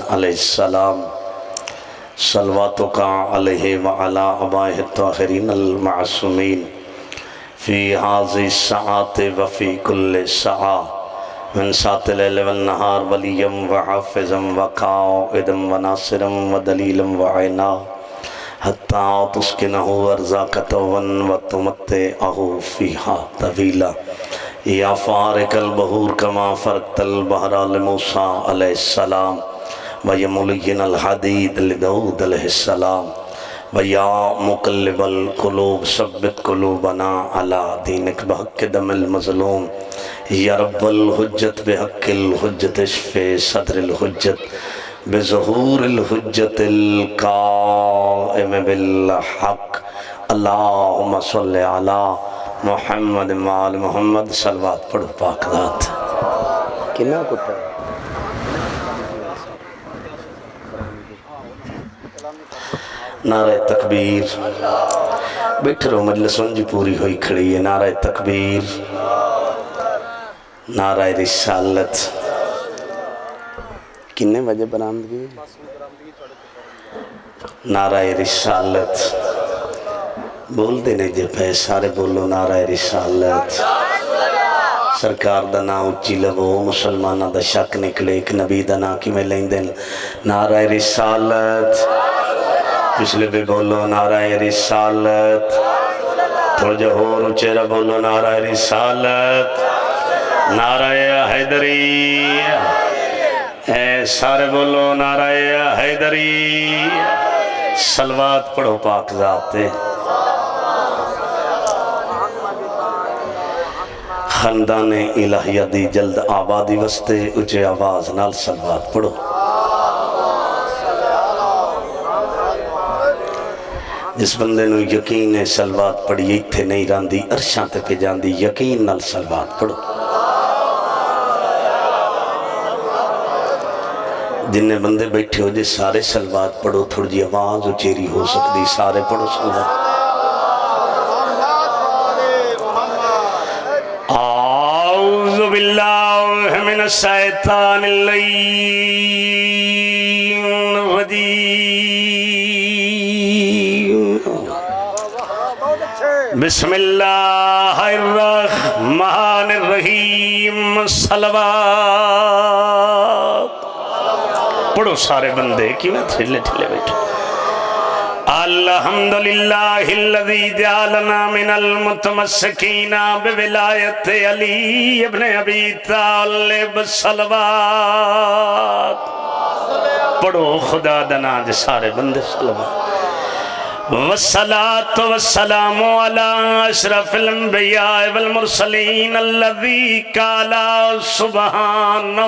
علیہ السلام صلواتک علیہ وعلا آبائہ الطاہرین المعصومین فی هذه الساعات وفی کل ساعة من ساعة اللیل والنہار ولیا وحافظا وقائدا وناصرا ودلیلا وعینا حتی تسکنہ ارضاک طوعا وتمتعہ فیہا طویلا یا فارق البحور کما فرقت البحر لموسیٰ علیہ السلام ویملین الحدید لداود علیہ السلام ویا مقلب القلوب ثبت قلوبنا علی دینک بحق دم المظلوم یا رب الحجت بحق الحجت اشفِ صدر الحجت بظہور الحجت القائم بالحق اللہم صلی علی محمد مال محمد صلوات پڑھو پاک ذات کنا کتا ہے نعرہ تکبیر بیٹھے رہو مجلس انجی پوری ہوئی کھڑی ہے نعرہ تکبیر نعرہ رسالت کنے وجہ برآمدگی نعرہ رسالت بول دینے جے پہ سارے بولو نعرہ رسالت سرکار دا نا اچھی لبو مسلمانہ دا شک نکلے ایک نبی دا نا کی میں لیں دن نعرہ رسالت پچھلے بھی بولو نعرہ رسالت تھوڑا جو ہو رچیرہ بولو نعرہ رسالت نعرہ حیدری اے سارے بولو نعرہ حیدری صلوات پڑھو پاک ذاتے خاندان الہیہ دی جلد آبادی وستے اچھے آواز نال صلوات پڑھو جس بندے نو یقین ہے صلوات پڑھی ایتھے نہیں راندی عرشاں تے پہ جاندی یقین نال صلوات پڑھو جنہیں بندے بیٹھے ہو جے سارے صلوات پڑھو تھوڑی جی آواز اچھیری ہو سکتی سارے پڑھو صلوات اعوذ باللہ من الشیطان اللعین الرجیم بسم اللہ الرحمن الرحیم صلوات پڑھو سارے بندے کی میں تھلے تھلے بیٹھے الحمدللہ الذی جعلنا من المتمسکین بولایت علی ابن ابی طالب صلوات پڑھو خدا دنا جے سارے بندے صلوات والصلاة والسلام علی اشرف الانبیاء والمرسلین الذی قال سبحانہ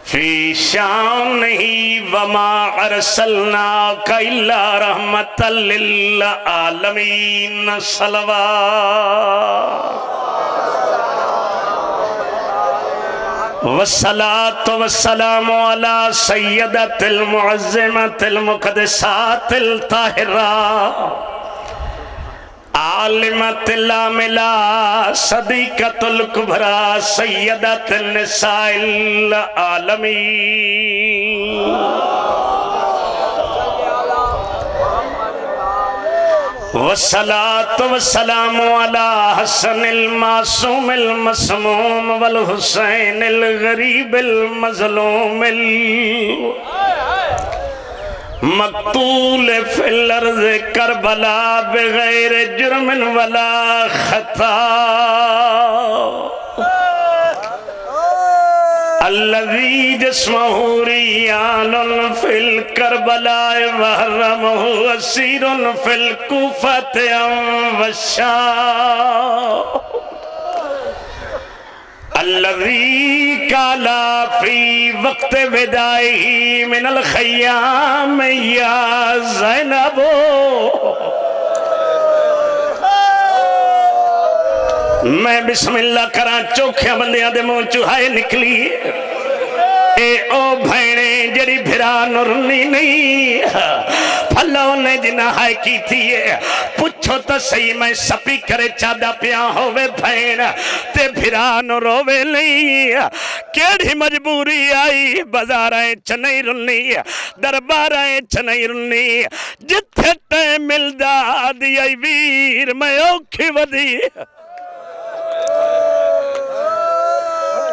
فی شانہی وما ارسلناک الا رحمتا للعالمین صلوات والصلاة والسلام علی سیدت المعظمت المقدسات الطاہرات عالمت العاملہ صدیقت الکبرى سیدت النساء العالمین والصلاة والسلام علی حسن المعصوم المسموم والحسین الغریب المظلوم مقتول فی الارض کربلا بغیر جرم ولا خطا الذی جسمہ ریان فی الکربلاء وحرمہ اسیر فی الکوفۃ والشام الذي قال في وقت وداعه من الخيام يا زينب میں بسم اللہ کراں چوکھیاں بندیاں دے منہ چوہائے نکلی اے او بھینے جڑی بھرا نرنی نہیں پھلوں نے جنہ ہائے کی تھی پوچھو تو صحیح میں سپی کرے چادہ پیا ہوئے بھین تے بھرا نروے نہیں کیڑی مجبوری آئی بازارائیں چنئی رنی دربارائیں چنئی رنی جتھے ٹے ملدہ دیائی ویر میں اوکھی ودی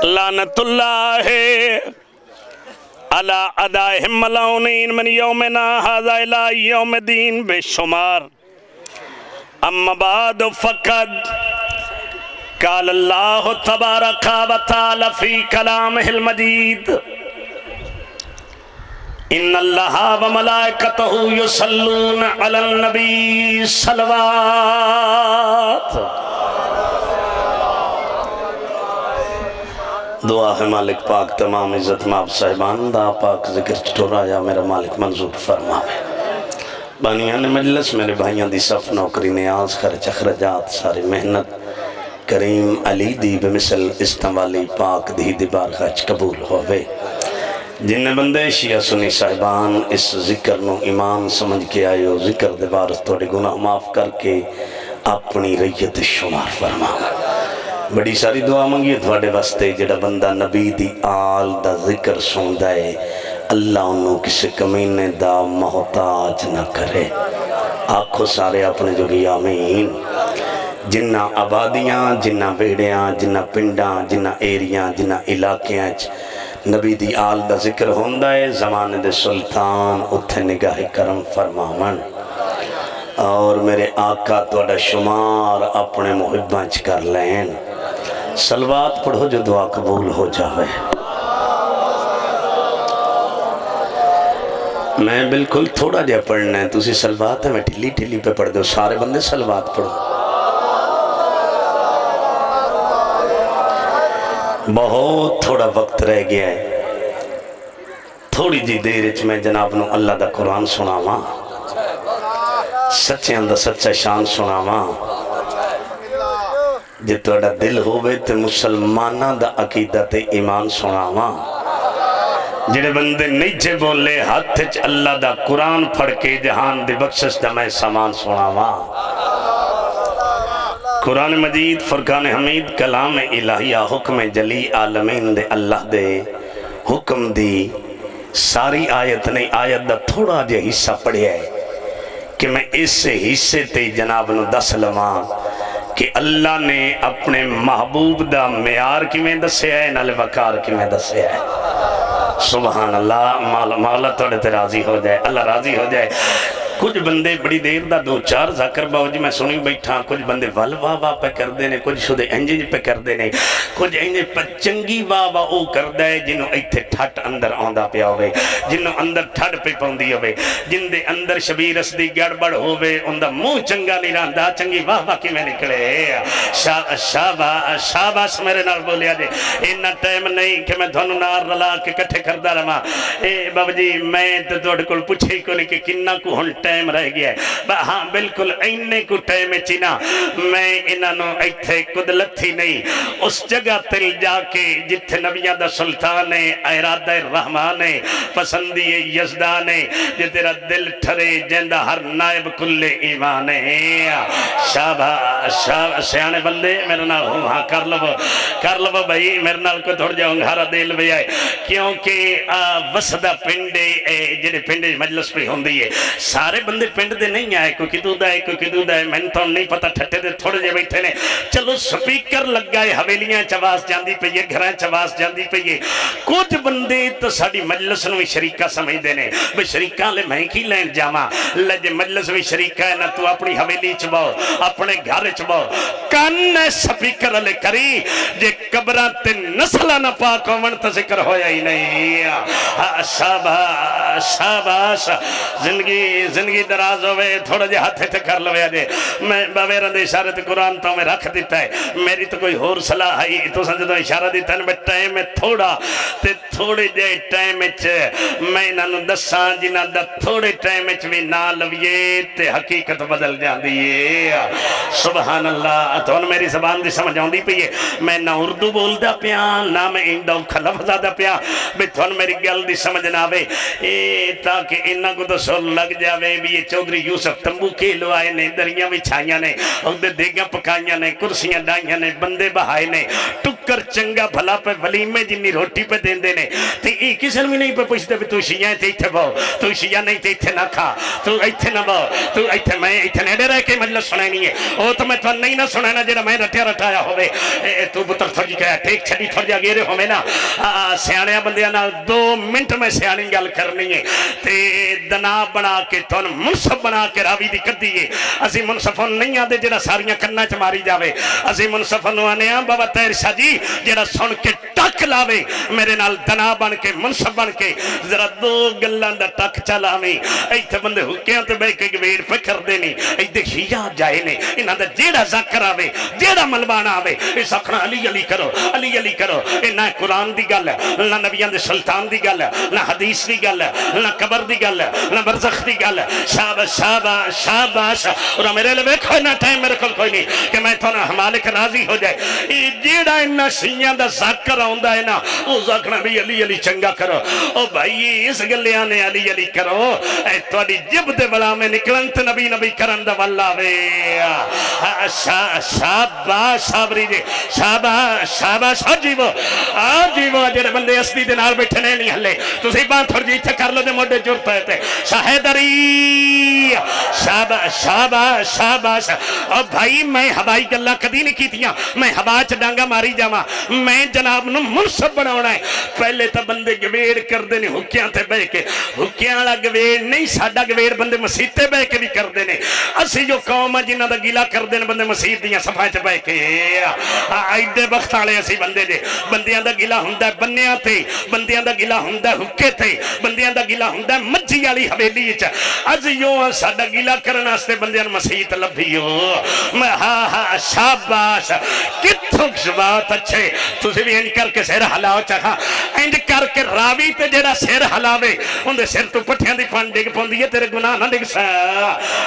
لعنت اللہ ہے علی ادائہم ملعونین من یومنا ھذا الی یوم دین بے شمار اما بعد فقد قال اللہ تبارک و تعالی فی کلامہ المجید ان اللہ و ملائکتہ یصلون علی النبی صلوات دعا ہے مالک پاک تمام عزت ماب صاحبان دا پاک ذکر چٹورا یا میرا مالک منظور فرماوے بانیان مجلس میرے بھائیاں دی صف نوکری نیاز خرچ اخرجات ساری محنت کریم علی دی بمثل استنوالی پاک دی دیبار خرچ قبول ہوئے جن بندے شیعہ سنی صاحبان اس ذکر نو ایمان سمجھ کے آئے ہو ذکر دیبار توڑے گناہ معاف کر کے اپنی ریت شمار فرماوے بڑی ساری دعا منگی تھوڑے واسطے جڑا بندہ نبی دی آل دا ذکر سندہ ہے اللہ انہوں کسی کمینے دا محتاج نہ کرے آنکھوں سارے اپنے جوگی آمین جنہ آبادیاں جنہ ویڑیاں جنہ پنڈاں جنہ ایریاں جنہ علاقیاں نبی دی آل دا ذکر ہوندہ ہے زمان دے سلطان اتھے نگاہ کرم فرماون اور میرے آقا توڑا شمار اپنے محبانچ کر لین سلوات پڑھو جو دعا قبول ہو جاوے میں بالکل تھوڑا جا پڑھنا ہے تُسی سلوات ہے میں ٹھلی ٹھلی پہ پڑھ دو سارے بندے سلوات پڑھو بہت تھوڑا وقت رہ گیا ہے تھوڑی جی دیر میں جناب نو اللہ دا قرآن سنا ماں سچے اندر سچا شان سنا ماں جے توڑا دل ہوئے تے مسلمانہ دا عقیدت ایمان سنا ماں جڑے بندے نیچے بولے ہاتھ چ اللہ دا قرآن پڑھ کے جہان دی بخشش دا میں سامان سنا ماں قرآن مجید فرقان حمید کلام الہیہ حکم جلی عالمین دے اللہ دے حکم دی ساری آیت نہیں آیت دا تھوڑا جے حصہ پڑھیا ہے کہ میں اس حصے تے جناب نو دس لواں کہ اللہ نے اپنے محبوب دا معیار کی میں دسے ہے نال وقار کی میں دسے ہے سبحان اللہ مولا توڑے تے راضی ہو جائے اللہ راضی ہو جائے کچھ بندے بڑی دیر دا دو چار ذکر باوجی میں سنی بیٹھا کچھ بندے ول واہ پہ کر دینے کچھ شدے انجج پہ کر دینے کچھ انجج پہ چنگی واہ او کر دے جنہوں ایتھے ٹھٹ اندر آندہ پیا ہوئے جنہوں اندر ٹھٹ پہ پوندی ہوئے جن دے اندر شبیر اسدی گڑبڑ ہوئے اندہ منہ چنگا نہیں راندہ چنگی واہ کی میں نکلے شاباش میرے نال بولیا دے انہا ٹائم نہیں کہ میں دھونو نار رلا کے کٹھے کردہ رہا اے بابا جی میں تو دوڑ کل پوچھے کو نہیں کہ کنہ کو ہن ٹائم رہ گیا ہے ہاں بالکل اینے کو ٹائم چینا میں انہوں ایتھے قدلت تھی نہیں اس جگہ تل جا کے جتھے نبیہ دا سلطان ارادہ الرحمن پسندی یزدان جے تیرا دل ٹھرے جندہ ہر نائب کل ایمان شابہ سیانے بندے میرے نال ہوں ہاں کر لو بھائی میرے نال کو تھوڑ جاؤں گھارا دیل بھی آئے کیونکہ وسدہ پنڈے جنہیں پنڈے مجلس پہ ہوں دیئے سارے بندے پنڈ دے نہیں آئے کوئی کدو دا ہے میں تو نہیں پتا ٹھٹے دے تھوڑے جے بیٹھے نے چلو سپیکر لگ گئے حویلیاں چواز جاندی پہ یہ گھران چواز جاندی پہ یہ کچھ بندے تو ساڑی مجلس نوی شریکہ سمجھ دینے بے شریکہ لے میں کی لین جاما لجے مجلس بھی شریکہ ہے نا تو اپنی حویلی چباؤ اپنے گھر چباؤ کانے سپیکر لے کری جے قبرات تے نسلہ نہ پاک ومن تذکر ہویا ہی نہیں شاباش زندگی زندگی دراز ہوئے تھوڑا جہا ہاتھ تے کر لوے اجے میں بغیر دے اشارے تے قرآن تو میں رکھ دیتا ہے میری تو کوئی ہور صلاح ہے تو سمجھو اشارہ دیتا ہے ٹائم ہے تھوڑا تے تھوڑے جے ٹائم وچ میں انہاں دساں جنہاں دا تھوڑے ٹائم وچ بھی نہ لویے تے حقیقت بدل جاندی ہے سبحان اللہ تو میری زبان دی سمجھ آندی پئی ہے میں نہ اردو بولدا پیا نہ میں ایندا لفظ دا پیا بھی تھن میری گل دی سمجھ نہ آوے تاکہ انہاں کو تو سر لگ جاوے بھی یہ چودھری یوسف تمبو کے لوائے نے دریاں بچھائیاں نے اور دیگاں پکائیاں نے کرسیاں ڈائیاں نے بندے بہائے نے ٹکر چنگا بھلا پہ ولیمے جنی روٹی پہ دین دینے تے ای کسی بھی نہیں پہ پوچھتے بھی تو شیعہ تے ایتھے باؤ تو شیعہ نہیں تے ایتھے نہ کھا تو ایتھے نہ باؤ تو ایتھے میں ایتھے نیڑے رہ کے مجلس سنائے نہیں ہے او تو میں تو نہیں نہ سنائے جڑا میں رٹیا رٹایا ہوئے تو بطر تھوڑی کہا ٹیک چھڑی تھوڑی گیرے ہوئے نا سیانے بندیاں نا 2 منٹ میں سیانی گل کرنی ہے تے دنا بنا کے تو منصف بنا کے راوی دی کر دیئے اسی منصفوں نہیں آدھے جڑا ساریاں کرنا چ ماری جاوے اسی منصفوں آنے ہیں بابا تیر شاہ جی جڑا سن کے ٹک لاوے میرے نال دنا بن کے منصف بن کے ذرا 2 گلان دا ٹک چلاویں ایتھے بندے حکیاں تے بے کے گویر پہ کر دینی ایتھے شیعہ جائے نے انہاں دا جیڑا ذکر آوے جیڑا ملبانہ آوے اس اکھنا علی علی کرو علی علی کرو نہ قرآن دی گل نہ نبیان دے سلطان دی گل نہ حدیث دی گل نہ قبر دی گل نہ برزخ دی گل شاباش شاباش شاباش اور میرے لئے کوئی نہ ٹائم میرے کل کوئی نہیں کہ میں تو نہ مالک راضی ہو جائے جیڑا انہا شیعہ دا ذکر آندہ ہے نا او ذکرہ بھی علی علی چنگا کرو او بھائی اس گلیانے علی علی کرو اے توڑی جب دے بلا میں نکلنت نبی نبی کرن دا واللہ وے شاباش شابری جے شاباش شاباش آجیو جڑے بندے اسدی دے نال بیٹھنے نہیں ہلے تو سی بات تھوڑ جی تھے کر لو دے موڑے جورت ہے تے شاہدری شاباش شاباش شاباش اور بھائی میں ہوائی گلہ کدی نہیں کی تیاں میں ہوا چ ڈانگا ماری جاواں میں جناب نو منصب بناونا ہے پہلے تا بندے گویڑ کر دینے حکیاں تے بے کے حکیاں والا گویڑ نہیں ساڈا گویڑ بندے مسیح تے بے کے بھی کر دینے اسی جو قوم ہے جنہاں دا گیلا کر دینے بندے مسیح دیاں صفحہ چ بے کے ایڈے وقت والے اسی بندے دے بندیاں دا گیلا ہوندا ہے بنیاں تے بندیاں دا گیلا ہوندا ہے حکے تے بندیاں دا گیلا ہوندا ہے مجھی والی حویلی وچ اج یوں ساڈا گیلا کرن واسطے بندیاں مسیح تے لبھیو میں ہاں شاباش کتھوں بات اچھے تسی بھی انج کر کے سر ہلاؤ چاہاں انج کر کے راوی تے جڑا سر ہلاوے اندے سر تو پٹھیاں دی پھن ڈگ پوندی ہے تیرے گناہ نہ ڈگ سا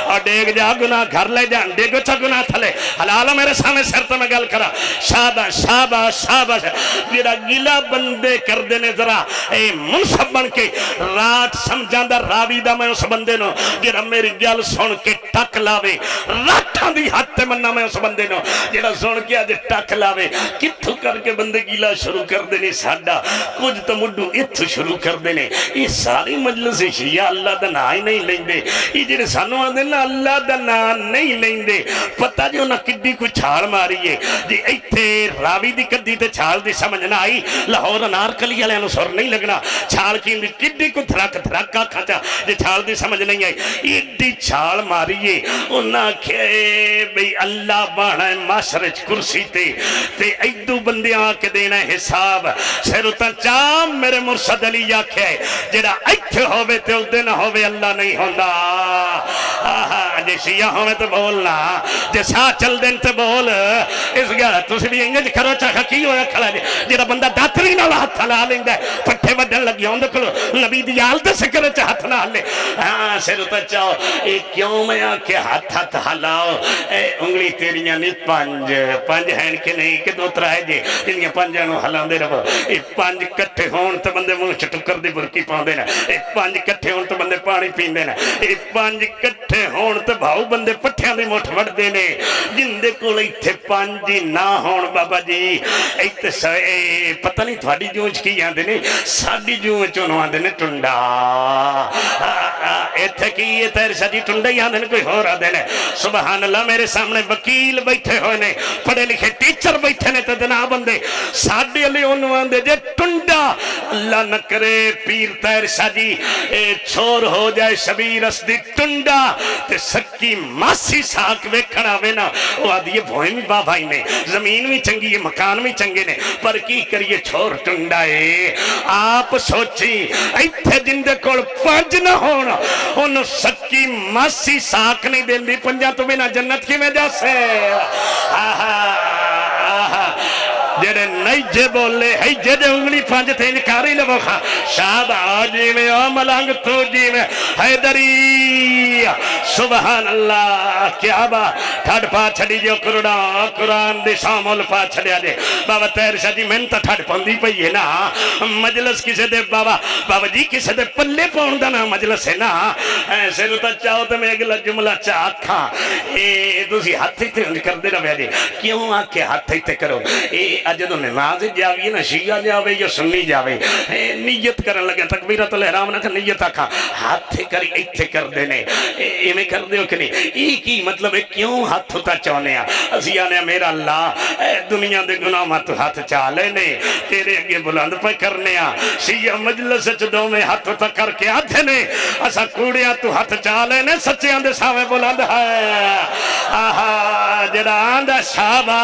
اور ڈگ جا گناہ گھر لے جا ڈگو چا گناہ تھلے حلال میرے سامنے سر تو میں گل کرا شاباش شاباش شاباش جڑا گیلا بندے کر دینے ذرا اے منصب بن کے رات سمجھاں دا راوی دا میں اس بندے نو جڑا میری گل سن کے ٹک لاوے راتھاں دی ہاتھ تے مننا میں اس بندے نو جڑا سن کے اج ٹک لاوے کتھوں کر کے بندے گیلا شروع کر دینے ساڈا کچھ تو مڈو اتھوں شروع کر دینے یہ ساری مجلس شیعہ اللہ دا نام ہی نہیں لیندے یہ جڑے سانو آندے نا اللہ دا نام نہیں لیندے پتہ جو نہ کڈی کوئی چھال ماری ہے جی ایتھے راوی دی کدی تے چھال دی سمجھ نہ آئی لاہور انارکلی والے نو سر نہیں لگنا چھال کی کڈی کو دھرک دھرکا کھچا جی چھال دی سمجھ نہیں آئی ایڈی چھال ماری ہے انہاں کہ بھئی اللہ بانا ہے معاشرے کرسی تے ایدو بندیاں آکے دینا حساب سیروتا چام میرے مرشد علی آکھے جڑا ایتھے ہوئے تے ادھے نہ ہوئے اللہ نہیں ہوندا جے شیعہ ہوئے تو بولنا جے ساہ چل دین تے بول اس گیا تُسی بھی انگج کرو چاہا کی ہویا کھلا جڑا بندہ داتری نہ ہاتھ تھلا لیں گے پٹھے وڈن لگی ہوندے کلو نبی دی آل تے سکر چاہ ہاتھ نہ لے سیروتا چاہو اے کیوں میں آکے ہاتھ ہلاؤ اے انگلی تیریاں نہیں پانج ہیں کہ نہیں کہ 2 ترائے جے انہیں پانجانوں ہلان دے رہو اے 5 کٹھے ہون تو بندے منہ چٹکر دی برکی پاؤں دینا اے 5 کٹھے ہون تو بندے پانی پین دینا اے 5 کٹھے ہون تو بھاؤ بندے پٹھیاں دی موٹھ وڑ دینے جن دے کو لیتے 5 نہ ہون بابا جی اے پتہ نہیں تھوڑی جونچ کی یہاں دینے ساڑی جونچ انہوں دینے ٹنڈا اے تھے کی یہ تیر شاہ جی ٹنڈا یہاں دینے کوئی ہو رہا دینے سبحان اللہ میرے سامنے وکیل بیٹھے ہوئے نے پڑھے لکھے ٹیچر بیٹھے نے تے دنا بندے ساڑھے علی انوان دے جے ٹنڈا اللہ نہ کرے پیر تیر شاہ جی چھوڑ ہو جائے شبیر اس دی ٹنڈا تے سکی ماسی ساک وے کھڑا وے نا وہ آدھی یہ بھوئیں بھی بابائی نے زمین بھی چنگی ہے مکان بھی چنگے نے پر کی کریے چھوڑ ٹنڈا ہے آپ سوچی ایتھے جندے کول 5 نہ ہونا انہوں سکی ماسی ساکھ نہیں دین دی 5 تو بنا جنت کی میں جا سے جڑے نیجے بولے ہے جڑے انگلی 5 تھے انکاری لبو خواہ شابہ جی میں او ملنگ تو جی میں حیدری سبحان اللہ کیا با ٹھڑ پا چھڑی جو قرآن دی سامول پا چھڑیا دے بابا تیر شاہ جی میں تا ٹھڑ پاندی پئی ہے نا مجلس کسے دے بابا جی کسے دے پلے پاؤں دا نا مجلس ہے نا ایسے رو تا چاہو تو میں اگلا جملہ چاہ کھا دوسی ہاتھ ہی تے کر دے رہا جی کیوں آکے ہاتھ ہی تے کرو اجدو نماز جاوی نا شیعہ جاوے یا سنی جاوے نیت کرن لگے تکبیرت الحرام نہ کر نیت آکھا ہاتھ کری ایتھے کر دینے ایمیں کر دیو کہ نہیں ایک ہی مطلب ہے کیوں ہاتھ ہوتا چاہنے ازیاں نے میرا اللہ دنیا دے گناہ ماں تو ہاتھ چالے نے تیرے اگے بلند پہ کرنے شیعہ مجلس چدوں میں ہاتھ ہوتا کر کے آدھے نے اسا کوڑیاں تو ہاتھ چالے نے سچیاں دے ساوے بلند ہے آہا جڑا آندہ شابہ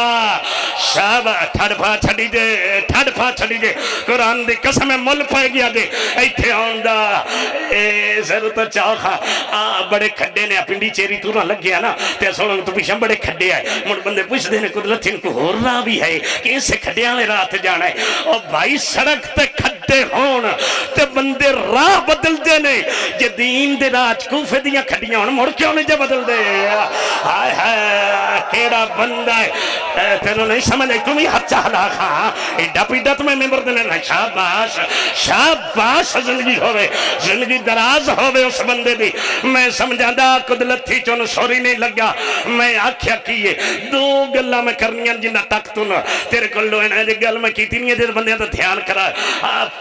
شابہ ٹھڑ پھا چھڑی دے قرآن دی قسم مل پائے گیا دے ایتھے آندہ ضرورت چاہا بڑے کھڈے نے پنڈی چیری تو نہ لگ گیا نا تے سولنگ تو پیچھے بڑے کھڈے آئے مڑ بندے پوچھ دینے قدرت ان کو ہو رہا بھی ہے کہ ان سے کھڈے آنے رات جانا ہے اور بھائی سڑک تے کھڈے ہون تے بندے راہ بدل دینے یہ دین دے راج کوفے دیاں کھڈیاں ہون مڑ کیوں نہیں جا بدل دے آئے ہائے کیڑا بندہ ہے تینوں نہیں سمجھ لے تمہیں ہاتھ چاہلا خواہ ایڈا پیڈا تمہیں ممبر دینے نا شاباش زندگی دراز ہوئے اس بندے دی میں سمجھا دا قدلت تھی چون سوری نہیں لگا میں آکھیا کیے 2 گلہ میں کرنیاں جنہ تک تو نا تیرے کلو ہے نا جی گل میں کیتی نہیں ہے جیسے بندیاں تو دھیان کرا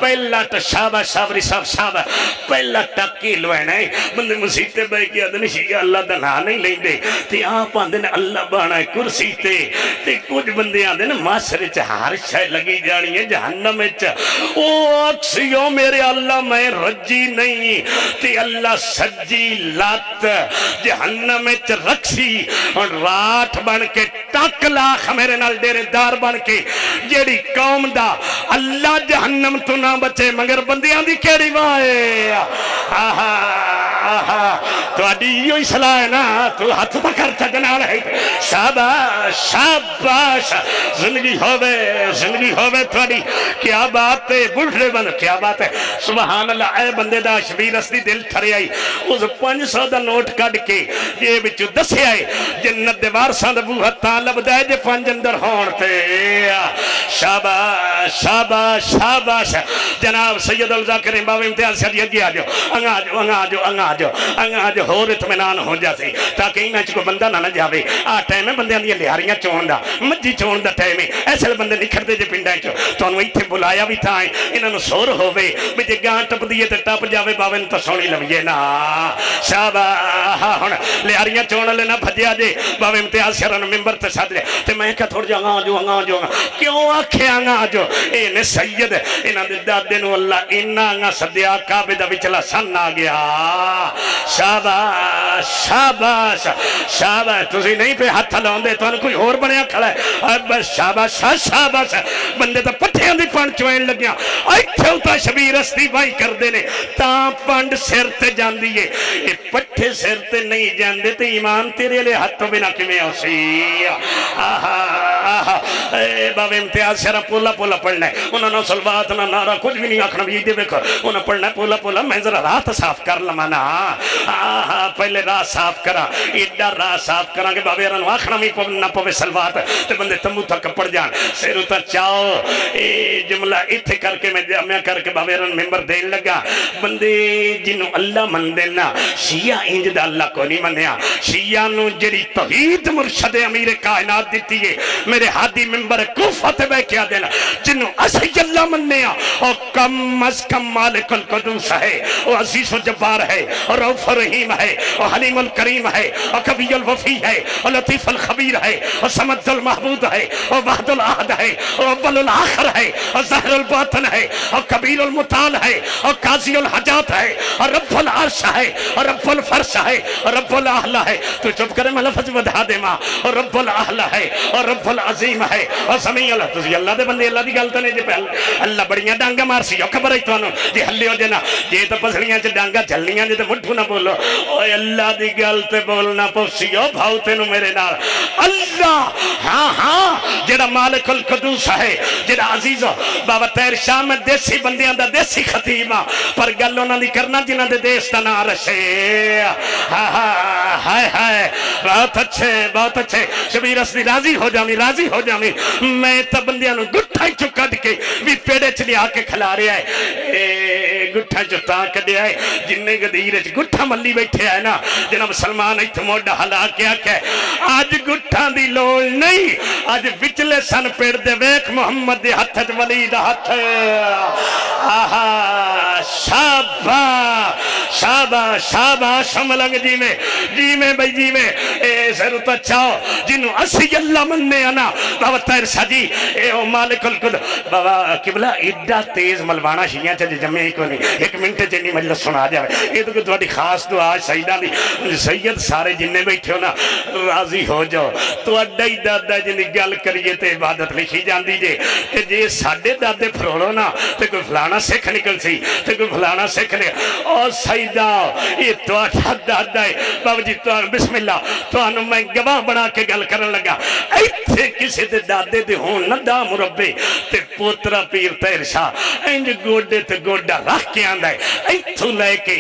پہلا تو شاباش شابری صاحب پہلا ٹاکی لو ہے نا بندے مسیحتے بے کیا دنی شیعہ اللہ دنا نہیں لیں دے تی آپ آن دینے اللہ بانا ہے کرسی تے کچھ بندے آن دینے معاشرے چہار شاہ لگی جانی ہے جہنم او اکسیوں میرے اللہ میں رجی نہیں تی اللہ سجی لات جہنم رکسی اور رات بن کے ٹک لاکھ میرے نال ڈیرے دار بن کے جیڑی قوم دا اللہ جہنم تو نہ بچے مگر بندیاں دی کیڑی وائے تو اڈی ہی صلاح ہے نا تو ہاتھ پکر چکنا رہے شاباش زندگی ہوئے تھوڑی کیا بات ہے بڑھڑے بند کیا بات ہے سبحان اللہ اے بندے دا شبیر اسدی دل تھرے آئی اس 500 دا نوٹ کڑ کے یہ بچو دسے آئے جنت دے وارسان دا بوہا طالب دائے جے 5 اندر ہون تے شاباش جناب سید الزاکرین باب امتیاز سے اگے آ جاؤ ہور اطمینان ہو جاتے تاکہ انہاں چکو بندہ نہ جاوے ٹائم ہے بندیاں دیا لیاریاں چون دا مجھے چون دا ٹائم ہے ایسے بندے نکھر دے جے پنڈائیں چو تو انہوں ایتھے بلایا بھی تھا انہوں نے سور ہوئے بجے گاں ٹپ دیئے تے ٹپ جاوے باوے تو سونی لویے نا شابہ لیاریاں چون لینا بھجیا جے باوے امتیاز شرن ممبر تے ساتھ لے تے میں کہا تھوڑ جا آنگا جو کیوں آکھے آنگا جو اینے سید انہاں دے دادے نو اللہ انہاں آنگا صدیہ کعبے دا بچلا سن آ گیا شاباش تسی نہیں پہ ہاتھ لاؤں دے تو انہوں کوئی اور بنیا کھڑا ہے بس شاباش بندے تو پٹھیاں دی پانڈ چوئن لگیاں ایتھے ہوتا شبیر اسدی بائی کر دینے تاں پانڈ سیر تے جان دیئے اے پٹھے سیر تے نہیں جان دے تے ایمان تیرے لے ہاتھوں بنا کمیں ہوسی اے باب امتیاز شرح پولا پڑھنا ہے انہوں نے سلوات نہ نارا کچھ بھی نہیں آکھنا بھی دے بکر انہوں پڑھنا ہے پولا میں ذرا رات صاف کر لمانا پہلے رات صاف کرا ایڈا رات صاف کرا کہ بابے رنو آخنا بھی نہ پوے سلوات تے بندے تمو تھا کپڑ جان سیرو تا چاہو جملہ اتھے کر کے میں جامعہ کر کے بابے رن ممبر دین لگا بندے جنہوں اللہ من دینا شیعہ انج دا اللہ کو نہیں منیا شیعہ نو جڑی توحید مرشد امیر کائنات دیتی ہے میرے ہادی ممبر کوفت بے کیا دینا جنہوں اسی اللہ منیا اور کم از کم مالک القدوس ہے اور عزیز و جبار ہے اور روف و رحیم ہے اور حلیم الکریم ہے اور کبی الوفی ہے اور لطیف الخبیر ہے اور سمد المحمود ہے اور وحد الاحد ہے اور اول الآخر ہے اور ظاہر الباطن ہے اور کبیر المتعال ہے اور قاضی الحاجات ہے اور رب العرش ہے اور رب الفرش ہے اور رب الاعلی ہے. تو چپ کرے میں لفظ بتا دے ماں. اور رب الاعلی ہے اور رب العظیم ہے اور سمیع اللہ. تسی اللہ دے بندے اللہ دی گل تے نہیں جے پہل اللہ بڑیاں ڈانگا مارسی او خبر ہے تانوں جے ہلے ہو جے نا جے تے پسڑیاں چ ڈانگا چلنیاں جے تے مٹھو نہ بولو. اوے اللہ دی گل تے بولنا پوسی او بھاؤ تینوں میرے نال اللہ. ہاں ہاں جڑا مالک القدوس ہے جڑا عزیز بابا طاہر شاہ میں دیسی بندیاں دا دیسی خطیب پر گل انہاں دی کرنا جنہاں دے دیس دا نام رشے. ہاں ہاں ہائے ہائے بہت اچھے بہت اچھے. شبیر اسدی راضی ہو جاویں راضی ہو جاویں. میں تا بندیاں نو گٹھا چ کڈ کے بھی پیڑے چ لیا کے کھلا رہا ہے. گٹھا چ تا کڈیا ہے جننے گدیر وچ گٹھا ملی بیٹھے ہے نا جناب سلمان ایتھے موڈا ہلا کے آکھے اج گٹھاں دی لوڑ نہیں. اج وچلے سن پیڑ دے ویکھ محمد دے ہتھ وچ ولی دا ہتھ. آہا شاباش شاباش شاباش ملنگ جی میں بھائی جی میں اے ضرورت چاہو جنہوں اسی اللہ مننے آنا بابا طاہر شاہ جی اے او مالک القدر. بابا قبلہ ایڈا تیز ملوانا شیعہ چلے جمعے ہی کو نہیں ایک منٹ جنی مجلس سنا جاوے. یہ تو تھوڑی خاص دعا سیدہ دی سید سارے جننے بیٹھے ہو نا راضی ہو جاؤ. تو اڈا ہی دادا جنی گل کریے تے عبادت لکھی جاندی جے کہ جے ساڑھے دادے پھروڑو نا تے کوئی فلانا سکھ نکل سی تے کوئی فلانا سکھ لے. اور سیدہ یہ تو اٹھا دادا ہے بابا جی تو بسم اللہ تو انہوں میں گواہ بنا کے گل کرن لگا. ایتھے کسی دے دادے دے ہون نہ دا مربے تے پوترا پیر طاہر شاہ انج گوڑے تے گوڑا رکھ کے آندہ ہے. ایتھو لے کے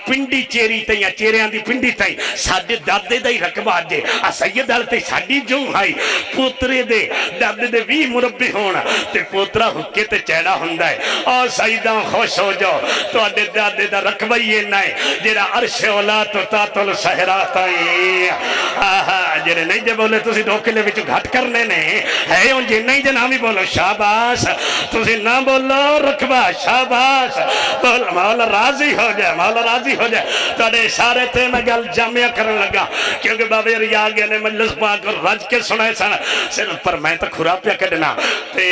پنڈی چیری تے یا چیریاں دی پنڈی تے ساڑھے دادے دے رقبہ جے سید تے ساڑھی جو ہائی پوترے دے دادے دے بھی مربے ہونا تے پوترا حکے تے چیڑا ہوندہ ہے. اور سیدہ خوش ہو جاؤ تو اڈے دادے دا رقبہ یہ نائے جیرا عرش اولا تو تاتل سہرات آئی. آہا جیرے نہیں جے بولے تسی دھوکلے وچ گھٹ کرنے نے ہے ان جی نہیں جے نامی بولو شاباش. تسی نہ بولو رقبہ شاباش. بول مولا راضی ہو جائے مولا راضی ہو جائے. تو اڈے اشارے تے میں گل جامعہ کرن لگا کیونکہ بابے ریا گیا نے مجلس پاک اور رج کے سنائے سن صرف پر میں تو کھرا پیا کڈنا تے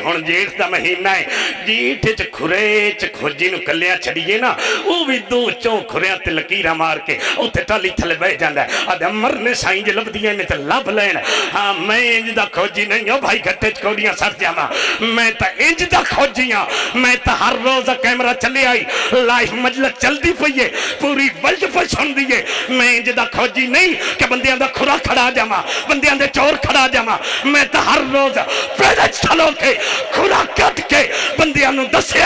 ہن جیٹھ دا مہینہ ہے. جیٹھ چ کھرے چ کھوجی نو کلیاں چھڑیے نا او بھی دو چوں کھریاں تے لکیراں مار کے اوتھے ٹالی تھلے بہ جاندا ہے. اڈے مرنے سائیں جے لبدیاں نے تے لب لین. ہاں میں انج دا کھوجی نہیں ہوں بھائی گھٹے چ کوڑیاں سر جاواں. میں تا انج دا کھوجی ہاں. میں تا ہر روز کیمرہ چلے آئی لائیو مجلس چلدی پئی ہے پوری ورلڈ پہ سن دی ہے. میں انج دا کھوجی نہیں کہ بندیاں دا کھرا کھڑا جاواں بندیاں دے چور کھڑا جاواں. میں تا ہر روز پیڑے چلو کے کھرا کٹ کے بندیاں نو دسے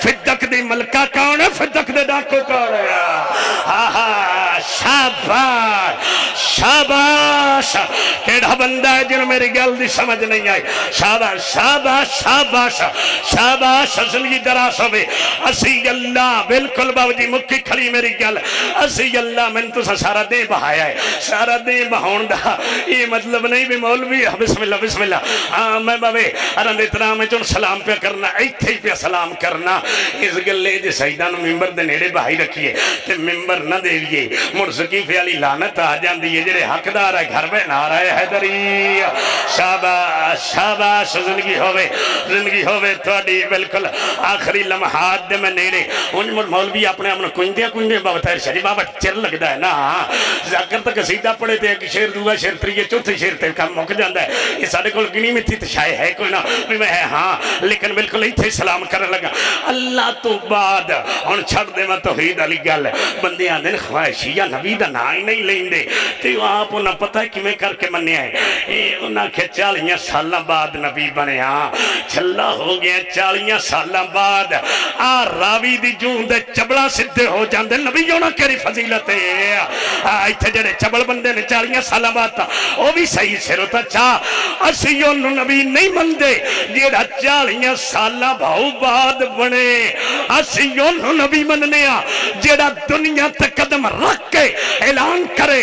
فدق دی ملکہ کون ہے فدق دے ڈاکو کون ہے. آہا شاباش شاباش کیڑا بندہ ہے جنہوں میری گل دی سمجھ نہیں آئی. شاباش شاباش شاباش شاباش زندگی دراز ہوئے. اسی اللہ بالکل بابا جی مکی کھڑی میری گل. اسی اللہ میں تو سارا دے بہایا ہے سارا دے بہون دا یہ مطلب نہیں بھی مولوی بسم اللہ بسم اللہ. ہاں میں بابے ارند اتنا میں چون سلام پہ کرنا ایتھے ہی پہ سلام کرنا. اس گلے جی سیدہ نو ممبر دے نیڑے بہائی رکھیے تے ممبر نہ دے لیے مرسکی فیالی لانت آ جان دیئے جڑے حقدار ہے گھر میں نہ رہے حیدری. شاباش شاباش زندگی ہوئے تھوڑی بالکل آخری لمحات دے میں نیڑے ان مولوی اپنے اپنے کنجدے بابا طاہر شاہ جی بابا چر لگتا ہے نا ذاکر تک قصیدہ پڑھے تے ایک شیر دوسرا شیر تریے چوتھے شیر تے کام مک جاندہ ہے. یہ سارے کول گنی میں تھی تو شاید ہے کوئی نہ بھی میں ہے ہاں لیکن بالکل ایتھے سلام کرنے لگا. اللہ تو بعد ہن چھڑ دے میں توحید علی گل بندے آندے نے خواہشیہ نبی دا نا ہی نہیں لیندے تے آپ انہاں پتہ ہے کیویں کر کے منیا ہے. انہاں کہ 40 سالاں بعد نبی بنیا چھلا ہو گیا 40 سالاں بعد آ راوی دی جون دے چبڑا سدھے ہو جاندے نبی ہونا کیڑی فضیلت ہے. ایتھے جڑے چبڑ بندے نے 40 سالاں بعد او بھی صحیح سر تے چاہ اسی اونوں نبی نہیں مندے جیڑا 40 سالاں بھاؤ بعد بنے. اسی اونوں نبی مننے آ جیڑا دنیا تے قدم رکھ کے اعلان کرے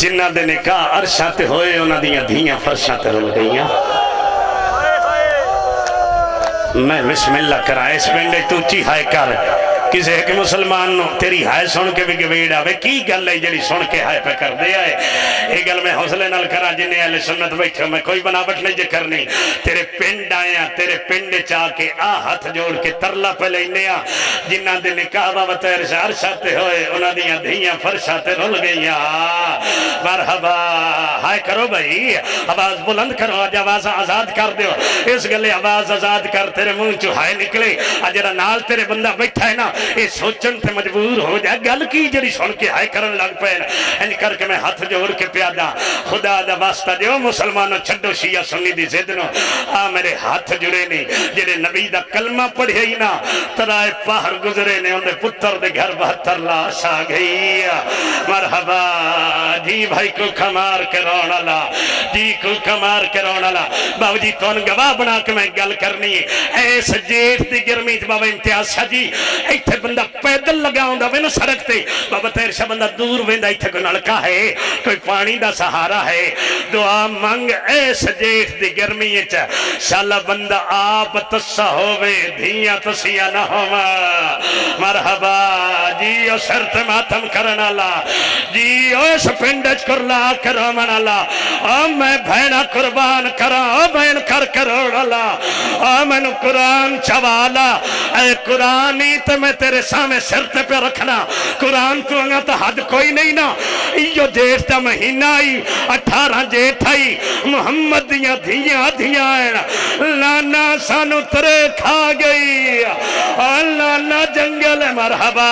جنہ دے نکاح عرشاں تے ہوئے انہاں دیاں دھیاں فرشاں تے رل گئیاں میں بسم اللہ کرائے اس پنڈے تو چی ہائے کر کسی ایک مسلمان نو تیری ہائے سن کے بھی گویڑ آوے کی گل ہے جڑی سن کے ہائے پہ کر دیا ہے ایک گل میں حوصلے نال کرا جنہیں اہل سنت بیٹھے میں کوئی بناوٹ نہیں جے کرنی تیرے پنڈ آیا تیرے پنڈ چاہ کے ہاتھ جوڑ کے ترلا پہ لینیا جنہ دے نکاح بابت عرشاتے ہوئے انہاں دیاں دھیاں فرشاتے رول گئیاں مرحبا ہائے کرو بھائی آواز بلند کرو آج آواز آزاد کر دیو اس گلے آواز آزاد کر تیرے منہ چو ہائے نکلے آجرہ نال تیرے بندہ بیٹھا ہے نا یہ سوچن تے مجبور ہو جائے گل کی جڑی سن کے ہائے کرن لگ پہن ان کر کے میں ہاتھ جوڑ کے پیادا خدا دا واسطہ دیو مسلمانوں چھڑو شیعہ سنی دی زدنو میرے ہاتھ جڑے نہیں جڑے نبی دا کلمہ پڑھے ہی نا ترائے پاہر گزرے نے اندھے پتر دے گھر 72 لاش آ گئی مرحبا جی بھائی کو کھمار کے رونا لا جی کو کھمار کے رونا لا بابا جی تو ان گواہ بنا کے میں گل کرنی ہے ایس جیٹ دی گرمی بابا امتیاز شاہ جی ایتھے بندہ پیدل لگا ہوں دا وینا سڑک تے بابا تیر شاہ بندہ دور ویندہ ایتھے کوئی نلکا ہے کوئی پانی دا سہارا ہے دعا مانگ ایس جیٹ دی گرمی چا شاللہ بندہ آپ تسا ہووے دھیاں تسیاں نہ ہوا مرحبا جی او سرت ماتم کرنا لا جی او اس پنڈج کرلا کرو منا لا او میں بھینا قربان کرا او بھین کر کروڑا لا او میں نو قرآن چوالا اے قرآنی تے میں تیرے سامنے سرت پہ رکھنا قرآن تو انگا تا حد کوئی نہیں نا ایو جیٹ دا مہینہ آئی 18 جیٹ آئی محمد دیاں دھیاں دھیاں لانا سانو ترے کھا گئی لانا جنگل مرحبا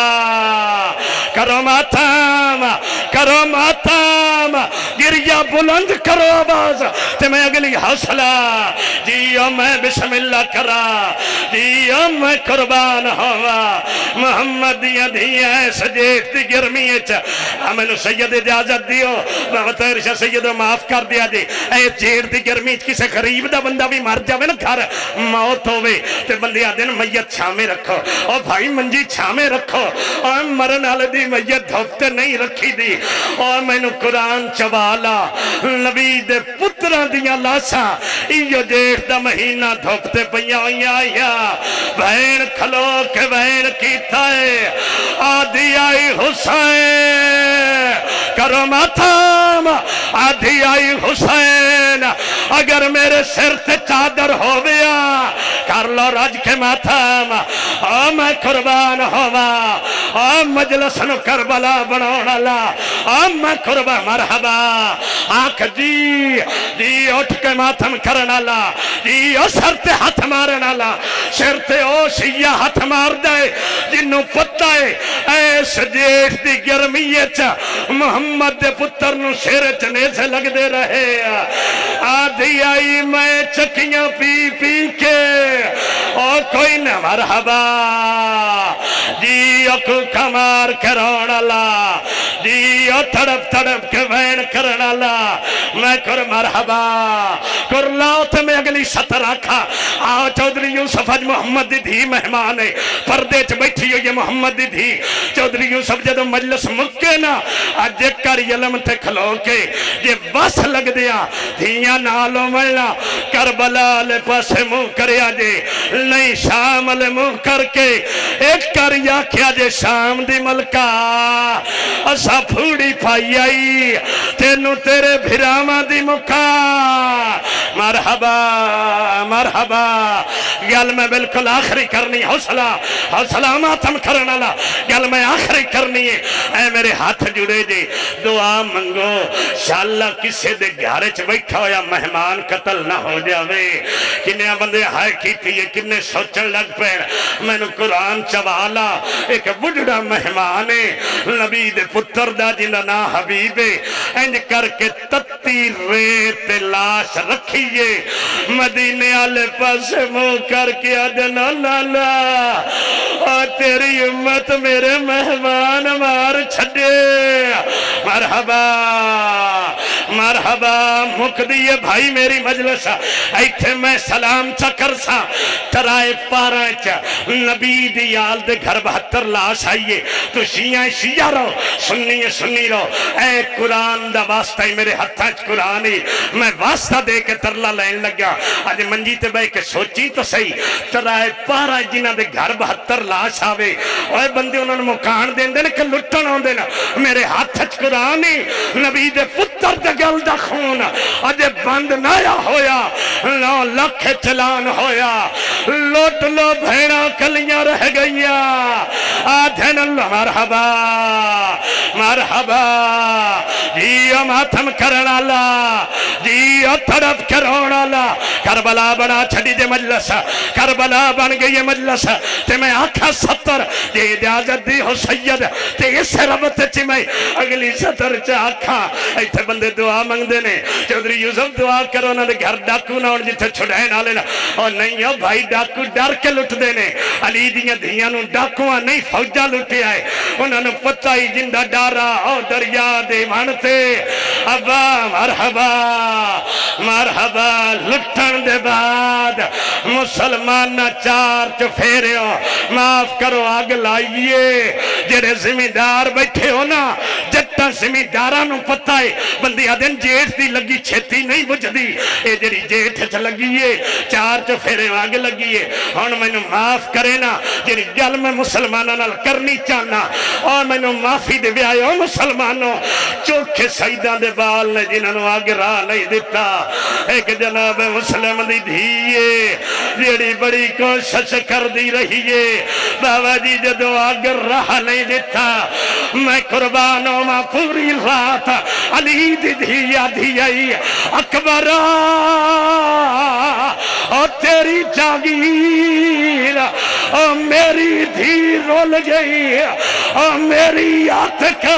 کرو ماتام گریا بلند کرو آواز تے میں اگلی حوصلہ جیو میں بسم اللہ کرا جیو میں قربان ہوا محمد دیا دیا سجیت دی گرمی ہمیں سید اجازت دیو بہتر شاہ سیدو معاف کر دیا جی اے جیڑ دی گرمی کسے غریب دا بندہ بھی مر جاوے نا گھر موت ہوئے تے بندیا دن میت چھامے رکھو اور بھائی منجی چھامے رکھو اور مرن آلے دی میت دھوپتے نہیں رکھی دی اور میں نو قرآن چوالا نبی دے پتران دیا لاسا ایو جیڑ دا مہینہ دھوپتے پیا آیا بہن کھلو کے بہن کیتا ہے آدھی آئی حسین کرو ماتام آدھی آئی حسین اگر میرے سر تے چادر ہو گیا کر لو رج کے ماتام میں قربان ہوا مجلس نو کربلا بناونا لا میں قربان مرحبا آنکھ جی اٹھ کے ماتم کرنا لا جی او سر تے ہاتھ مارنا لا سر تے او شیعہ ہاتھ مار دے جنہوں پتہ ہے ایس جیٹ دی گرمیت محمد دے پتر نو سیر چنے سے لگ دے رہے آدھی آئی میں چکیاں پی پی کے اور کوئی نہ مرحبا جی اکو کمار کرونا لا جی او تڑپ تڑپ کے بین کرنا لا میں کر مرحبا کر لاؤ تے میں اگلی ستر آکھا آؤ چودری یوسف آج محمد دی دھی مہمان ہے پردے چ بیٹھی ہو یہ محمد دی دھی چودری یوسف جدو مجلس مکے نا آج کر علم تے کھلو کے یہ بس لگ دیا دھیاں نالو ملنا کربلا لے پاسے منہ کریا جے نہیں شام لے منہ کر کے ایک کر یا کیا جے شام دی ملکہ اسا پھوڑی پائی آئی تینو تیرے بھراما دی مکہ مرحبا مرحبا گل میں بالکل آخری کرنی حوصلہ ماتم کرنا لا گل میں آخری کرنی ہے اے میرے ہاتھ جڑے جے دعا منگو شاءاللہ کسے دے گھارے چ بیٹھا ہویا مہمان قتل نہ ہو جاوے کنیا بندے ہائے کیتی ہے کنے سوچن لگ پیر میں نے قرآن چوالا ایک بڑھڑا مہمان ہے نبی دے پتر دا جنہ نا حبیبے انج کر کے تتی ریت لاش رکھیے مدینے آلے پاس منہ کر کے آدھنا لالا اور تیری امت میرے مہمان مار چھڑے مرحبا مرحبا مکدی ہے بھائی میری مجلس ایتھے میں سلام چکر سا ترائے پارا چا نبی دی آل دے گھر 72 لاش آئیے تو شیعہ شیعہ رو سنی رو اے قرآن دا واسطہ ہی میرے ہتھاں قرآنی میں واسطہ دے کے ترلا لین لگا آج منجی تے بے کے سوچی تو صحیح ترائے پارا جنہ دے گھر 72 لاش آوے اوے بندے انہوں نے مکان دیں دے کہ لٹن ہوں دینا میرے ہاتھ قرآنی نبی دے پتر دے گل دا خون اجے بند نایا ہویا 9 لاکھ چلان ہویا لوٹ لو بھیڑا کلیاں رہ گئیا آدھن اللہ مرحبا مرحبا جیو ماتم کرنا لا جیو طرف کرونا لا کربلا بنا چھڑی دے مجلس کربلا بن گئی مجلس تے میں آکھا 70 جے اجازت دی ہو سید تے اس ربط چی میں اگلی 70 چا آکھا ایتھے بندے دعا منگ دینے چودری یوسف دعا کرو نا دے گھر ڈاکو نا اور جتے چھڑائے نہ لینا اور نہیں ہو بھائی ڈاکو ڈر کے لٹ دینے علی دیاں دھیاں نو ڈاکواں نہیں فوجہ لٹے آئے انہوں نے پتہ ہی جندہ ڈارا او دریا دے مانتے ابا مرحبا مرحبا لٹن دے بعد مسلمان چار چفیرے ہو معاف کرو آگ لائیے جڑے زمیندار بیٹھے ہو نا جٹا زمیندارانو پتہ ہے بندی آدھن جیٹ دی لگی چھتی نہیں بجھ دی اے جڑی جیٹ چھ لگیے چار چفیرے آگ لگیے ہون میں نے معاف کرے نا جڑی گل میں مسلمانوں نال کرنی چاہنا اور میں نے معافی دے بیائے ہو مسلمانوں چوکھے سیدان دے بال نے جنہوں نے آگ راہ نہیں دیتا ایک جناب مسلم دی دھیئے جیڑی بڑی کوشش کر دی رہیے بابا جی جدو آگ راہ نہیں دیتا میں قربانوں میں پوری رات علی دی دھیہ دھیئی اکبرہ اور تیری جاگیر اور میری دھی رول گئی اور میری آت کا